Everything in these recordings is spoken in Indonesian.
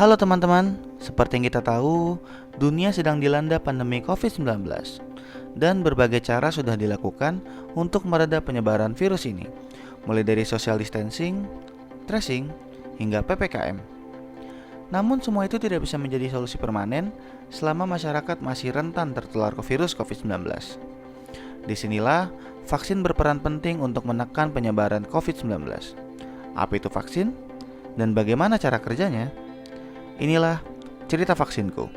Halo teman-teman, seperti yang kita tahu, dunia sedang dilanda pandemi COVID-19 dan berbagai cara sudah dilakukan untuk meredam penyebaran virus ini, mulai dari social distancing, tracing, hingga PPKM. Namun semua itu tidak bisa menjadi solusi permanen selama masyarakat masih rentan tertular ke virus COVID-19. Disinilah vaksin berperan penting untuk menekan penyebaran COVID-19. Apa itu vaksin? Dan bagaimana cara kerjanya? Inilah cerita vaksinku.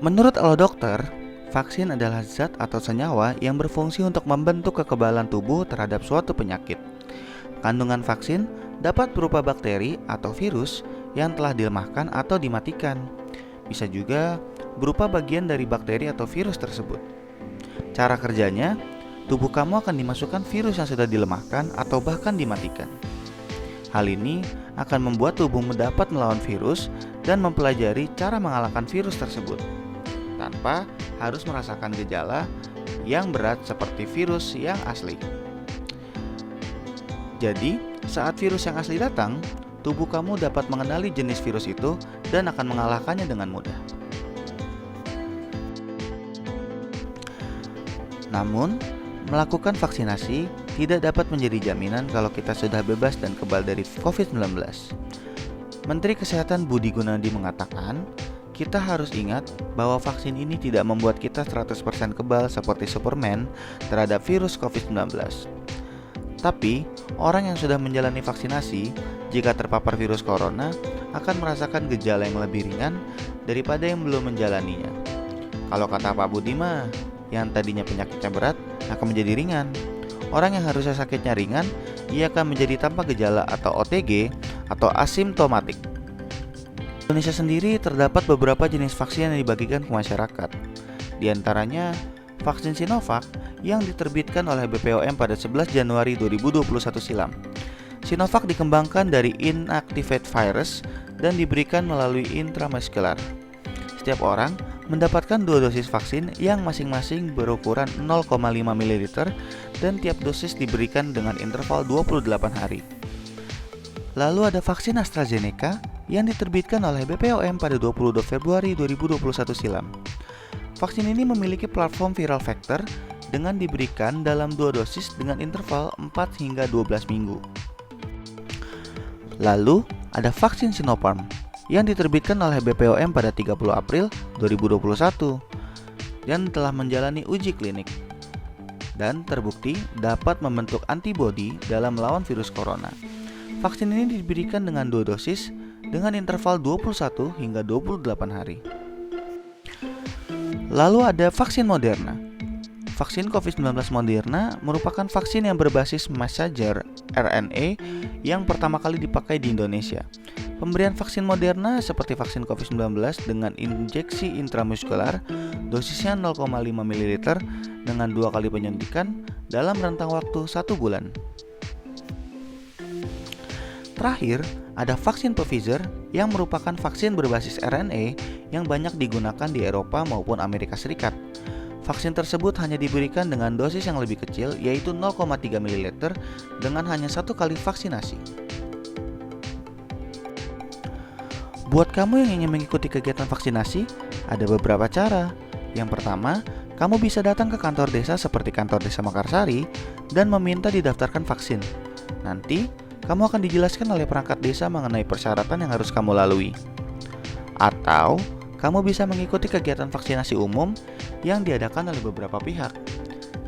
Menurut alo dokter, vaksin adalah zat atau senyawa yang berfungsi untuk membentuk kekebalan tubuh terhadap suatu penyakit. Kandungan vaksin dapat berupa bakteri atau virus yang telah dilemahkan atau dimatikan. Bisa juga berupa bagian dari bakteri atau virus tersebut. Cara kerjanya, tubuh kamu akan dimasukkan virus yang sudah dilemahkan atau bahkan dimatikan. Hal ini akan membuat tubuhmu dapat melawan virus dan mempelajari cara mengalahkan virus tersebut, tanpa harus merasakan gejala yang berat seperti virus yang asli. Jadi, saat virus yang asli datang, tubuh kamu dapat mengenali jenis virus itu dan akan mengalahkannya dengan mudah. Namun, melakukan vaksinasi tidak dapat menjadi jaminan kalau kita sudah bebas dan kebal dari COVID-19. Menteri Kesehatan Budi Gunadi mengatakan, kita harus ingat bahwa vaksin ini tidak membuat kita 100% kebal seperti Superman terhadap virus COVID-19. Tapi, orang yang sudah menjalani vaksinasi, jika terpapar virus corona, akan merasakan gejala yang lebih ringan daripada yang belum menjalaninya. Kalau kata Pak Budi mah, yang tadinya penyakitnya berat akan menjadi ringan. Orang yang harusnya sakitnya ringan, ia akan menjadi tanpa gejala atau OTG atau asimptomatik. Di Indonesia sendiri terdapat beberapa jenis vaksin yang dibagikan ke masyarakat. Di antaranya vaksin Sinovac yang diterbitkan oleh BPOM pada 11 Januari 2021 silam. Sinovac dikembangkan dari inactivated virus dan diberikan melalui intramuskular. Setiap orang mendapatkan 2 dosis vaksin yang masing-masing berukuran 0,5 ml dan tiap dosis diberikan dengan interval 28 hari. Lalu ada vaksin AstraZeneca yang diterbitkan oleh BPOM pada 22 Februari 2021 silam. Vaksin ini memiliki platform viral vector dengan diberikan dalam 2 dosis dengan interval 4 hingga 12 minggu. Lalu ada vaksin Sinopharm yang diterbitkan oleh BPOM pada 30 April 2021 dan telah menjalani uji klinik dan terbukti dapat membentuk antibodi dalam melawan virus corona. Vaksin ini diberikan dengan 2 dosis dengan interval 21 hingga 28 hari. Lalu ada vaksin Moderna. Vaksin COVID-19 Moderna merupakan vaksin yang berbasis messenger RNA yang pertama kali dipakai di Indonesia. Pemberian vaksin Moderna seperti vaksin COVID-19 dengan injeksi intramuskular, dosisnya 0,5 ml dengan 2 kali penyuntikan dalam rentang waktu 1 bulan. Terakhir, ada vaksin Pfizer yang merupakan vaksin berbasis RNA yang banyak digunakan di Eropa maupun Amerika Serikat. Vaksin tersebut hanya diberikan dengan dosis yang lebih kecil, yaitu 0,3 ml dengan hanya 1 kali vaksinasi. Buat kamu yang ingin mengikuti kegiatan vaksinasi, ada beberapa cara. Yang pertama, kamu bisa datang ke kantor desa seperti kantor desa Mekarsari dan meminta didaftarkan vaksin. Nanti, kamu akan dijelaskan oleh perangkat desa mengenai persyaratan yang harus kamu lalui. Atau, kamu bisa mengikuti kegiatan vaksinasi umum yang diadakan oleh beberapa pihak.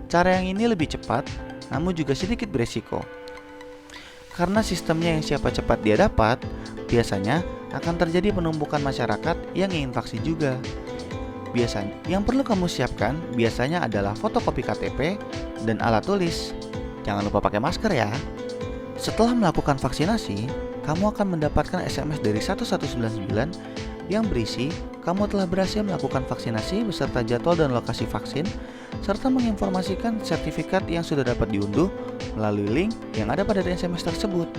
Cara yang ini lebih cepat, namun juga sedikit beresiko. Karena sistemnya yang siapa cepat dia dapat, biasanya akan terjadi penumpukan masyarakat yang ingin vaksin juga. Biasanya, yang perlu kamu siapkan biasanya adalah fotokopi KTP dan alat tulis. Jangan lupa pakai masker ya. Setelah melakukan vaksinasi, kamu akan mendapatkan SMS dari 1199 yang berisi kamu telah berhasil melakukan vaksinasi beserta jadwal dan lokasi vaksin, serta menginformasikan sertifikat yang sudah dapat diunduh melalui link yang ada pada SMS tersebut.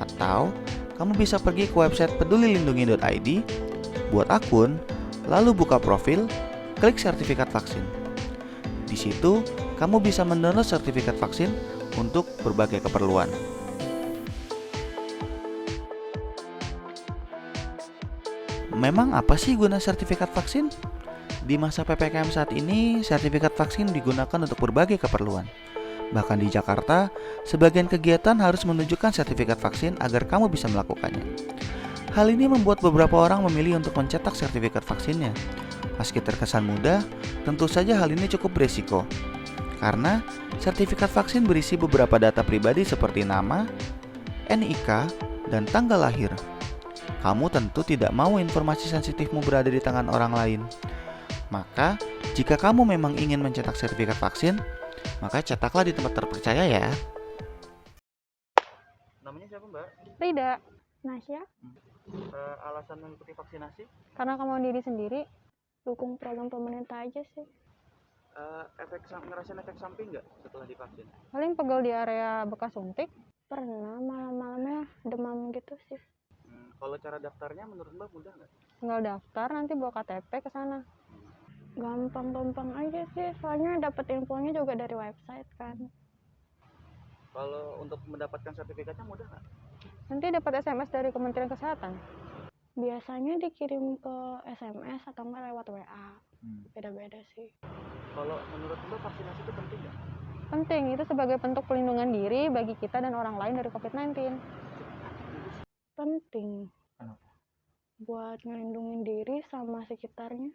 Atau, kamu bisa pergi ke website pedulilindungi.id, buat akun, lalu buka profil, klik sertifikat vaksin. Di situ, kamu bisa mendownload sertifikat vaksin untuk berbagai keperluan. Memang apa sih guna sertifikat vaksin? Di masa PPKM saat ini, sertifikat vaksin digunakan untuk berbagai keperluan. Bahkan di Jakarta, sebagian kegiatan harus menunjukkan sertifikat vaksin agar kamu bisa melakukannya. Hal ini membuat beberapa orang memilih untuk mencetak sertifikat vaksinnya. Meski terkesan mudah, tentu saja hal ini cukup beresiko. Karena sertifikat vaksin berisi beberapa data pribadi seperti nama, NIK, dan tanggal lahir. Kamu tentu tidak mau informasi sensitifmu berada di tangan orang lain. Maka, jika kamu memang ingin mencetak sertifikat vaksin, maka cetaklah di tempat terpercaya ya. Namanya siapa, Mbak? Rida, Nasya, Alasan mengikuti vaksinasi? karena kamu diri sendiri, dukung program pemerintah aja sih. Ngerasain efek samping nggak setelah divaksin? Paling pegel di area bekas suntik, pernah malam-malamnya demam gitu sih. Kalau cara daftarnya menurut Mbak mudah nggak? Tinggal daftar, nanti bawa KTP ke sana. Gampang-gampang aja sih, soalnya dapat infonya juga dari website kan. Kalau untuk mendapatkan sertifikatnya mudah nggak? Nanti dapat SMS dari Kementerian Kesehatan. Biasanya dikirim ke SMS atau nggak lewat WA. Beda-beda sih. Kalau menurut Mbak vaksinasi itu penting nggak? Penting, itu sebagai bentuk pelindungan diri bagi kita dan orang lain dari COVID-19. Penting. Kenapa? Buat ngelindungin diri sama sekitarnya.